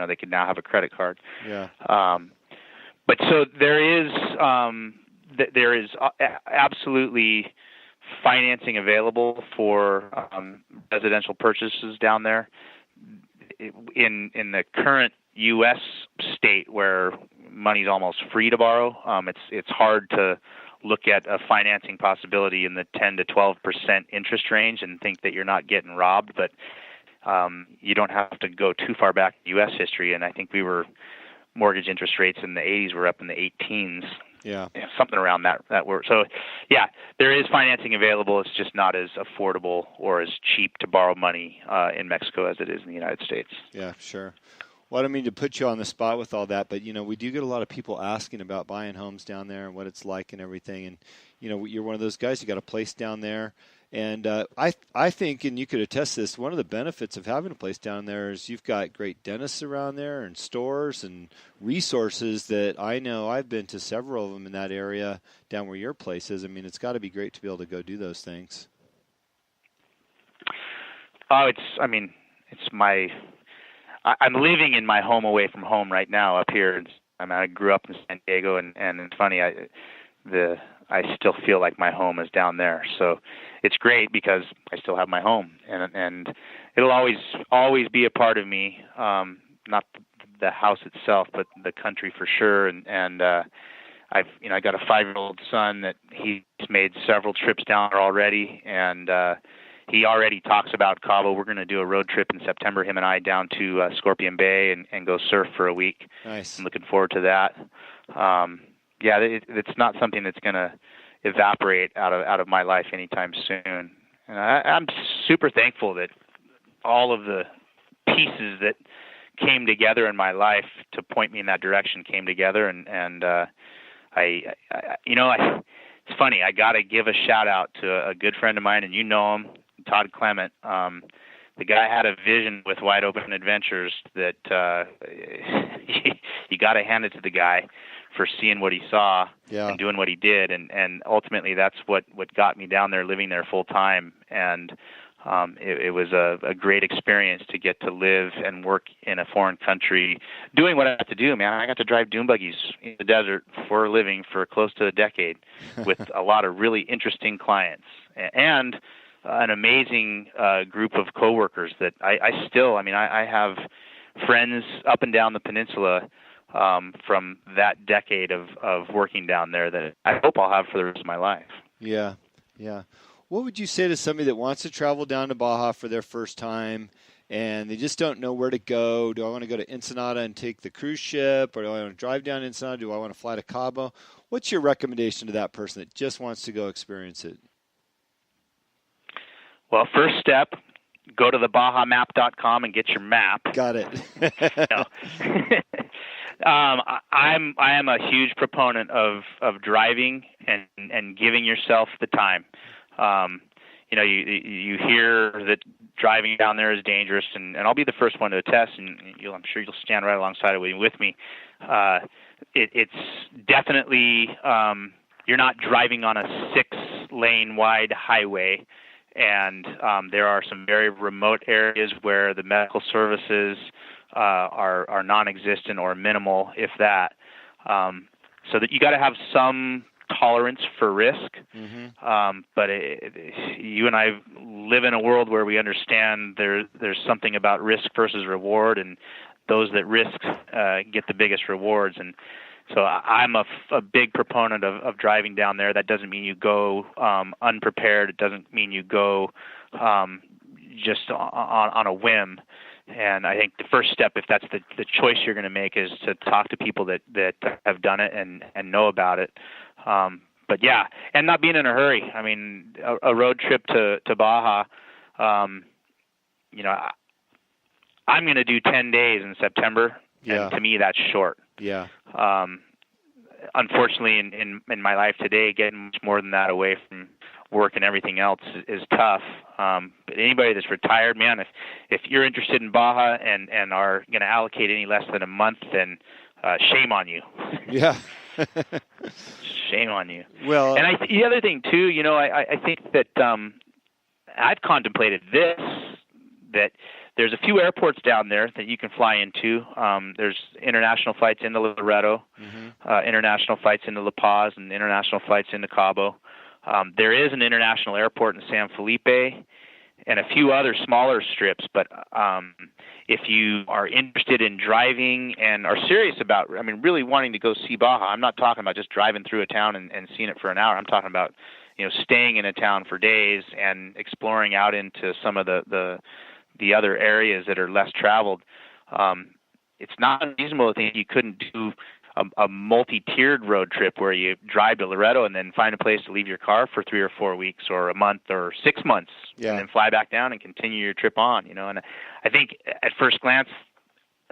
they could now have a credit card. Yeah. But so there is absolutely financing available for residential purchases down there. In the current U.S. state where money's almost free to borrow, it's hard to look at a financing possibility in the 10 to 12% interest range and think that you're not getting robbed. But you don't have to go too far back in U.S. history, and I think mortgage interest rates in the 80s were up in the 18s. Yeah. Something around that word. So, yeah, there is financing available. It's just not as affordable or as cheap to borrow money in Mexico as it is in the United States. Yeah, sure. Well, I don't mean to put you on the spot with all that, but, we do get a lot of people asking about buying homes down there and what it's like and everything. And, you're one of those guys. You got a place down there. And I think, and you could attest to this, one of the benefits of having a place down there is you've got great dentists around there and stores and resources that I know. I've been to several of them in that area down where your place is. I mean, it's got to be great to be able to go do those things. Oh, I'm living in my home away from home right now up here. I grew up in San Diego, and it's funny, I still feel like my home is down there. So it's great because I still have my home, and it'll always be a part of me. Not the house itself, but the country for sure. And I got a 5-year-old son that he's made several trips down there already, and he already talks about Cabo. We're going to do a road trip in September, him and I, down to Scorpion Bay and go surf for a week. Nice. I'm looking forward to that. Yeah, it's not something that's going to evaporate out of my life anytime soon. And I'm super thankful that all of the pieces that came together in my life to point me in that direction came together. And it's funny. I got to give a shout out to a good friend of mine, and you know him, Todd Clement. The guy had a vision with Wide Open Adventures that you got to hand it to the guy for seeing what he saw and doing what he did. And ultimately that's what got me down there, living there full time. And it was a great experience to get to live and work in a foreign country, doing what I had to do, man. I got to drive dune buggies in the desert for a living for close to a decade with a lot of really interesting clients and an amazing group of coworkers that I have friends up and down the peninsula from that decade of working down there that I hope I'll have for the rest of my life. Yeah, yeah. What would you say to somebody that wants to travel down to Baja for their first time and they just don't know where to go? Do I want to go to Ensenada and take the cruise ship, or do I want to drive down Ensenada? Do I want to fly to Cabo? What's your recommendation to that person that just wants to go experience it? Well, first step, go to the BajaMap.com and get your map. Got it. I am a huge proponent of driving and giving yourself the time. You hear that driving down there is dangerous, and I'll be the first one to attest, and I'm sure you'll stand right alongside of it with me. It's definitely you're not driving on a 6-lane wide highway. And there are some very remote areas where the medical services are non-existent or minimal, if that. So that you got to have some tolerance for risk. Mm-hmm. But you and I live in a world where we understand there's something about risk versus reward, and those that risk get the biggest rewards. And so I'm a big proponent of driving down there. That doesn't mean you go unprepared. It doesn't mean you go just on a whim. And I think the first step, if that's the choice you're going to make, is to talk to people that have done it and know about it. But yeah, and not being in a hurry. I mean, a road trip to Baja, I'm going to do 10 days in September. Yeah. And to me, that's short. Yeah. Unfortunately, in my life today, getting much more than that away from work and everything else is tough. But anybody that's retired, man, if you're interested in Baja and are going to allocate any less than a month, then shame on you. Yeah. Shame on you. Well, and the other thing too, I think that I've contemplated this, that there's a few airports down there that you can fly into. There's international flights into Laredo, international flights into La Paz, and international flights into Cabo. There is an international airport in San Felipe and a few other smaller strips, but if you are interested in driving and are serious about, really wanting to go see Baja, I'm not talking about just driving through a town and seeing it for an hour. I'm talking about, staying in a town for days and exploring out into some of the other areas that are less traveled. It's not unreasonable to think you couldn't do a multi-tiered road trip where you drive to Laredo and then find a place to leave your car for 3 or 4 weeks or a month or 6 months, and then fly back down and continue your trip on. And I think at first glance,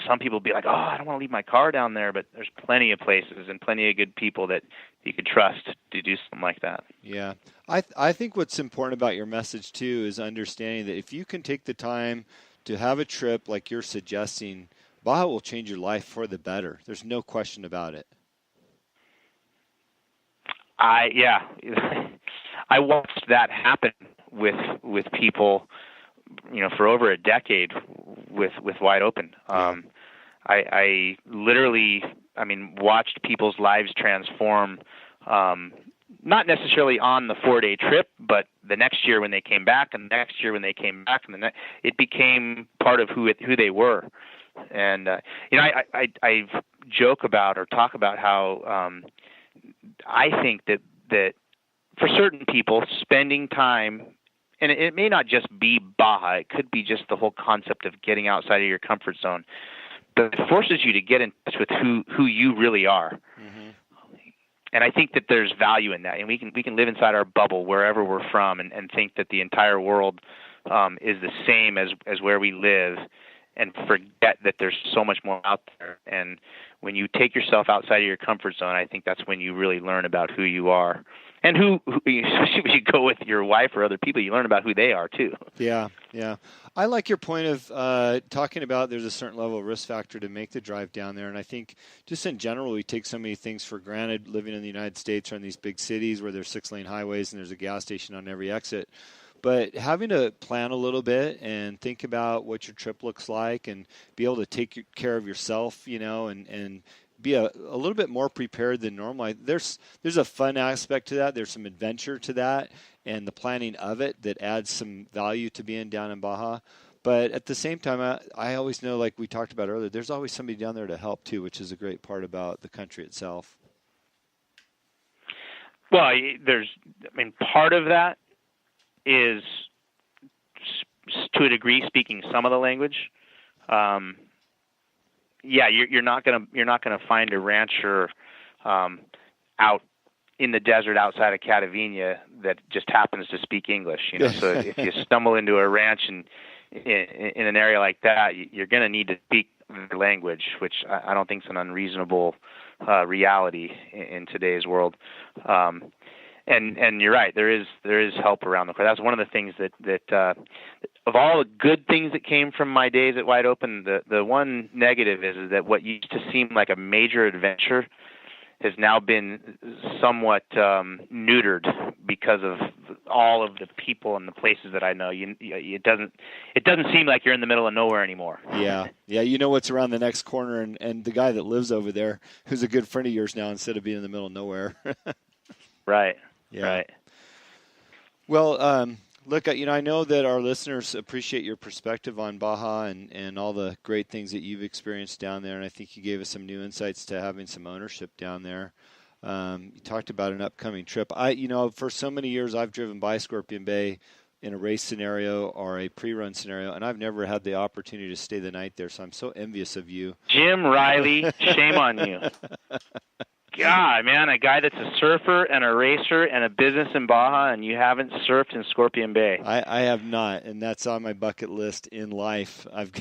some people will be like, "Oh, I don't want to leave my car down there," but there's plenty of places and plenty of good people that you could trust to do something like that. Yeah. I think what's important about your message too is understanding that if you can take the time to have a trip like you're suggesting, Baja will change your life for the better. There's no question about it. I watched that happen with people, for over a decade with Wide Open. I literally, watched people's lives transform, not necessarily on the 4-day trip, but the next year when they came back, and the next year when they came back, and it became part of who they were. And I joke about or talk about how I think that for certain people, spending time, and it may not just be Baja, it could be just the whole concept of getting outside of your comfort zone, but it forces you to get in touch with who you really are. Mm-hmm. And I think that there's value in that, and we can live inside our bubble wherever we're from, and think that the entire world is the same as where we live, and forget that there's so much more out there. And when you take yourself outside of your comfort zone, I think that's when you really learn about who you are. And especially when you go with your wife or other people, you learn about who they are too. Yeah. I like your point of talking about there's a certain level of risk factor to make the drive down there. And I think just in general, we take so many things for granted living in the United States or in these big cities where there's 6-lane highways and there's a gas station on every exit. But having to plan a little bit and think about what your trip looks like and be able to take care of yourself, and be a little bit more prepared than normal. There's a fun aspect to that. There's some adventure to that, and the planning of it that adds some value to being down in Baja. But at the same time, I always know, like we talked about earlier, there's always somebody down there to help too, which is a great part about the country itself. Well, part of that is, to a degree, speaking some of the language. You're not gonna find a rancher out in the desert outside of Catavenia that just happens to speak English. So if you stumble into a ranch in an area like that, you're gonna need to speak their language, which I don't think is an unreasonable reality in today's world. And you're right. There is help around the corner. That's one of the things that of all the good things that came from my days at Wide Open, the one negative is that what used to seem like a major adventure has now been somewhat neutered because of all of the people and the places that I know. It doesn't seem like you're in the middle of nowhere anymore. Yeah. You know what's around the next corner, and the guy that lives over there, who's a good friend of yours now, instead of being in the middle of nowhere. Right. Yeah. Right. Well, look, I know that our listeners appreciate your perspective on Baja and all the great things that you've experienced down there, and I think you gave us some new insights to having some ownership down there. You talked about an upcoming trip. For so many years, I've driven by Scorpion Bay in a race scenario or a pre-run scenario, and I've never had the opportunity to stay the night there, so I'm so envious of you. Jim Riley, shame on you. God, man, a guy that's a surfer and a racer and a business in Baja, and you haven't surfed in Scorpion Bay. I have not, and that's on my bucket list in life. And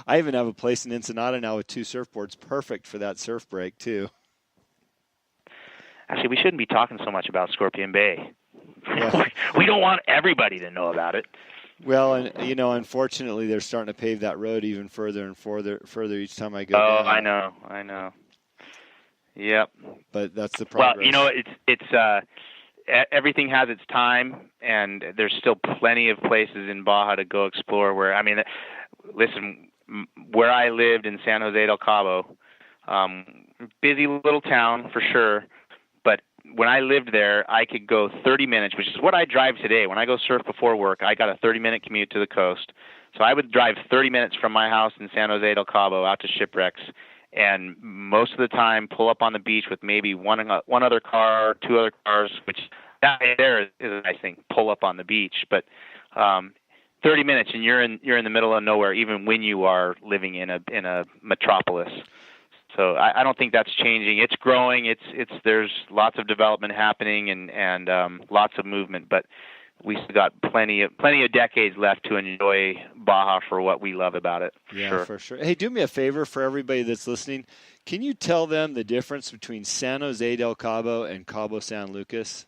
I even have a place in Ensenada now with 2 surfboards, perfect for that surf break too. Actually, we shouldn't be talking so much about Scorpion Bay. Yeah. We don't want everybody to know about it. Well, and unfortunately, they're starting to pave that road even further and further each time I go down. I know. Yep. But that's the progress. Well, it's everything has its time, and there's still plenty of places in Baja to go explore. Where listen, where I lived in San Jose del Cabo, busy little town for sure, but when I lived there, I could go 30 minutes, which is what I drive today. When I go surf before work, I got a 30-minute commute to the coast. So I would drive 30 minutes from my house in San Jose del Cabo out to shipwrecks, and most of the time pull up on the beach with maybe one other car, two other cars, which that right there is a nice thing, pull up on the beach. But 30 minutes and you're in the middle of nowhere, even when you are living in a metropolis. So I don't think that's changing. It's growing. There's lots of development happening and lots of movement, but we still got plenty of decades left to enjoy Baja for what we love about it. Yeah, for sure. Hey, do me a favor for everybody that's listening. Can you tell them the difference between San Jose del Cabo and Cabo San Lucas?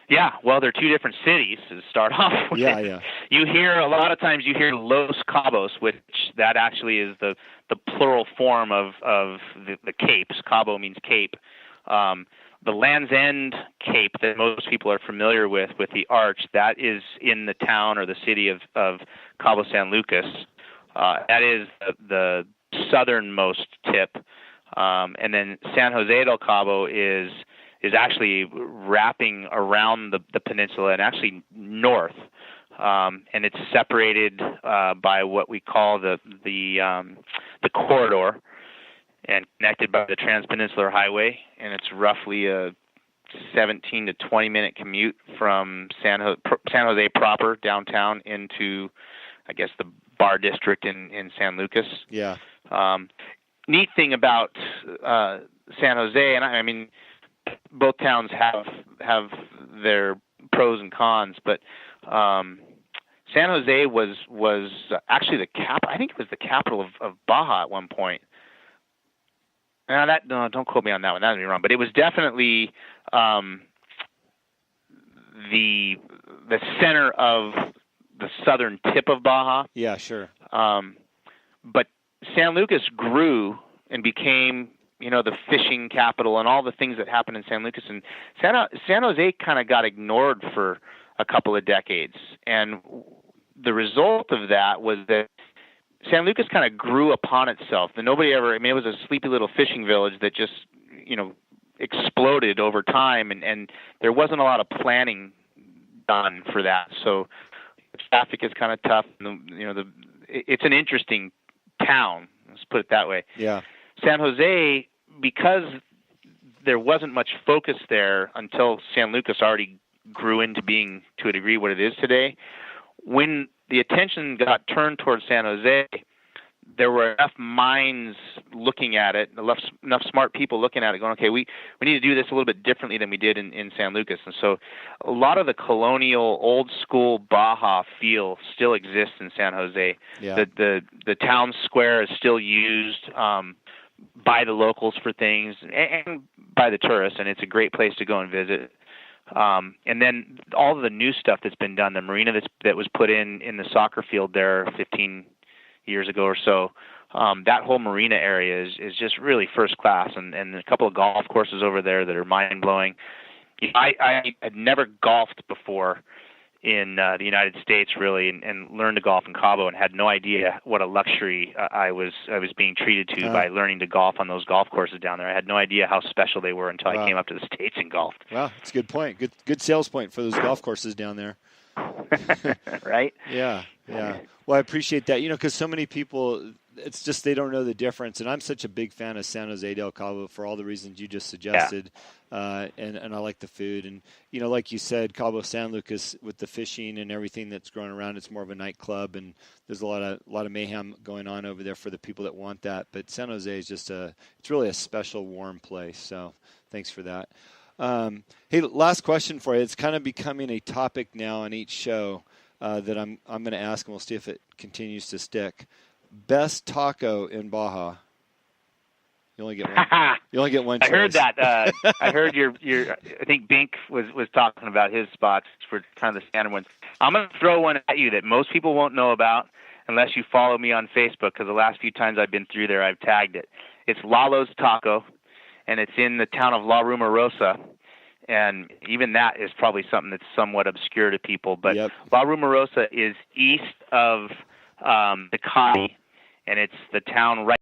Yeah, well, they're two different cities to start off with. Yeah. A lot of times you hear Los Cabos, which that actually is the plural form of the capes. Cabo means cape. The Land's End Cape that most people are familiar with the arch, that is in the town or the city of Cabo San Lucas. That is the southernmost tip. And then San Jose del Cabo is actually wrapping around the peninsula and actually north. And it's separated by what we call the corridor, and connected by the Transpeninsular Highway, and it's roughly a 17 to 20 minute commute from San Jose proper downtown into, I guess, the bar district in San Lucas. Yeah. Neat thing about San Jose, and I mean, both towns have their pros and cons, but San Jose was actually the I think it was the capital of Baja at one point. No, don't quote me on that one. That would be wrong. But it was definitely the center of the southern tip of Baja. Yeah, sure. But San Lucas grew and became, the fishing capital and all the things that happened in San Lucas. And San Jose kind of got ignored for a couple of decades. And the result of that was that San Lucas kind of grew upon itself. It was a sleepy little fishing village that just, exploded over time, and there wasn't a lot of planning done for that. So traffic is kind of tough. It's an interesting town. Let's put it that way. Yeah. San Jose, because there wasn't much focus there until San Lucas already grew into being, to a degree, what it is today. When the attention got turned towards San Jose, there were enough minds looking at it, enough smart people looking at it, going, okay, we need to do this a little bit differently than we did in San Lucas. And so a lot of the colonial, old-school Baja feel still exists in San Jose. Yeah. The town square is still used by the locals for things and by the tourists, and it's a great place to go and visit. And then all of the new stuff that's been done, the marina that was put in the soccer field there 15 years ago or so, that whole marina area is just really first class, and a couple of golf courses over there that are mind-blowing. I had never golfed before in the United States, really, and learned to golf in Cabo, and had no idea what a luxury I was being treated to by learning to golf on those golf courses down there. I had no idea how special they were until I came up to the States and golfed. Wow, that's a good point. Good sales point for those golf courses down there. Right? Yeah. Well, I appreciate that. Because so many people, it's just they don't know the difference. And I'm such a big fan of San Jose del Cabo for all the reasons you just suggested. Yeah. And I like the food. And, like you said, Cabo San Lucas with the fishing and everything that's growing around, it's more of a nightclub. And there's a lot of mayhem going on over there for the people that want that. But San Jose is it's really a special, warm place. So thanks for that. Hey, last question for you. It's kind of becoming a topic now on each show that I'm going to ask, and we'll see if it continues to stick. Best taco in Baja. You only get one. You only get one choice. I heard that. I heard your. I think Bink was talking about his spots for kind of the standard ones. I'm going to throw one at you that most people won't know about unless you follow me on Facebook, because the last few times I've been through there, I've tagged it. It's Lalo's Taco, and it's in the town of La Rumorosa. And even that is probably something that's somewhat obscure to people. But La Rumorosa is east of the county, and it's the town right